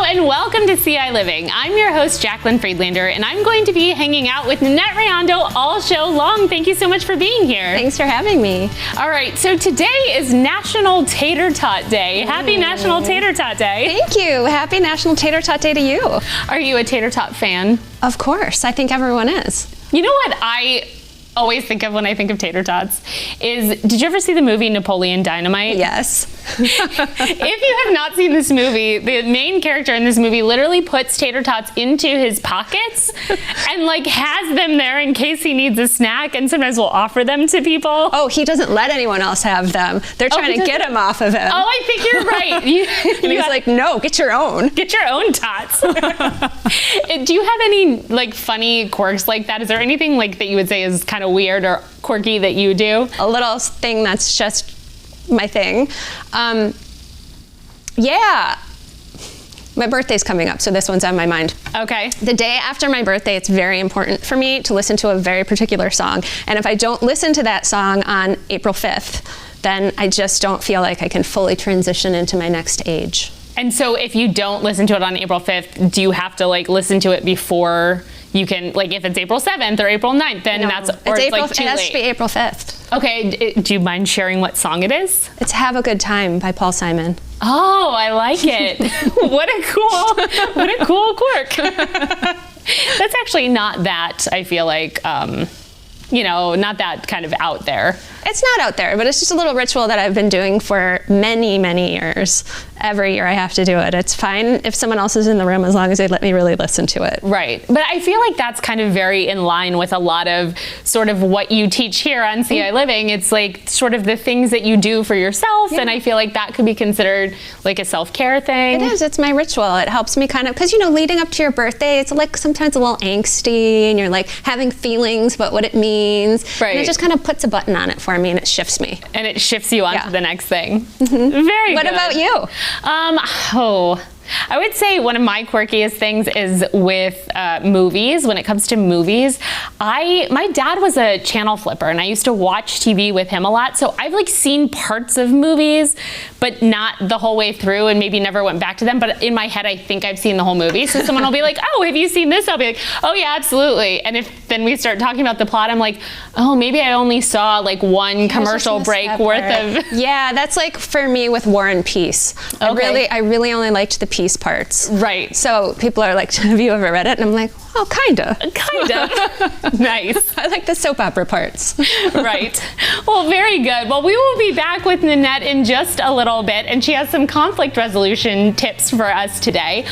and welcome to ciLiving. I'm your host, Jaclyn Friedlander, and I'm going to be hanging out with Nanette Riendeau all show long. Thank you so much for being here. Thanks for having me. All right, so today is National Tater Tot Day. Happy National Tater Tot Day. Thank you. Happy National Tater Tot Day to you. Are you a tater tot fan? Of course. I think everyone is. You know what I always think of when I think of tater tots is, did you ever see the movie Napoleon Dynamite? Yes. If you have not seen this movie, the main character in this movie literally puts tater tots into his pockets and like has them there in case he needs a snack, and sometimes will offer them to people. Oh, he doesn't let anyone else have them. They're trying to get him off of him. Oh, I think you're right. And he's like, no, get your own. Get your own tots. Do you have any like funny quirks like that? Is there anything like that you would say is kind of weird or quirky that you do? A little thing that's just my thing. Yeah. My birthday's coming up, so this one's on my mind. Okay. The day after my birthday, it's very important for me to listen to a very particular song. And if I don't listen to that song on April 5th, then I just don't feel like I can fully transition into my next age. And so if you don't listen to it on April 5th, do you have to like listen to it before you can, like if it's April 7th or April 9th, then No, that's, or it's like too it has late? to be April 5th. Okay, do you mind sharing what song it is? It's Have a Good Time by Paul Simon. Oh, I like it. What a cool quirk. That's actually not that, I feel like, you know, not that kind of out there. It's not out there, but it's just a little ritual that I've been doing for many, many years. Every year I have to do it. It's fine if someone else is in the room as long as they let me really listen to it. Right. But I feel like that's kind of very in line with a lot of sort of what you teach here on ciLiving. It's like sort of the things that you do for yourself. Yeah. And I feel like that could be considered like a self-care thing. It is. It's my ritual. It helps me kind of, because, you know, leading up to your birthday, it's like sometimes a little angsty and you're like having feelings about what it means. Right. And it just kind of puts a button on it for me and it shifts me. And it shifts you on to the next thing. Mm-hmm. Very good. What about you? I would say one of my quirkiest things is with movies. When it comes to movies, my dad was a channel flipper and I used to watch TV with him a lot. So I've like seen parts of movies, but not the whole way through, and maybe never went back to them. But in my head, I think I've seen the whole movie. So someone will be like, oh, have you seen this? I'll be like, oh yeah, absolutely. And if then we start talking about the plot, I'm like, oh, maybe I only saw like one commercial break worth of. Yeah, that's like for me with War and Peace. Okay. I really only liked the peace parts. Right. So people are like, have you ever read it? And I'm like, oh, kinda. Kinda. Nice. I like the soap opera parts. Right. Well, very good. Well, we will be back with Nanette in just a little bit, and she has some conflict resolution tips for us today.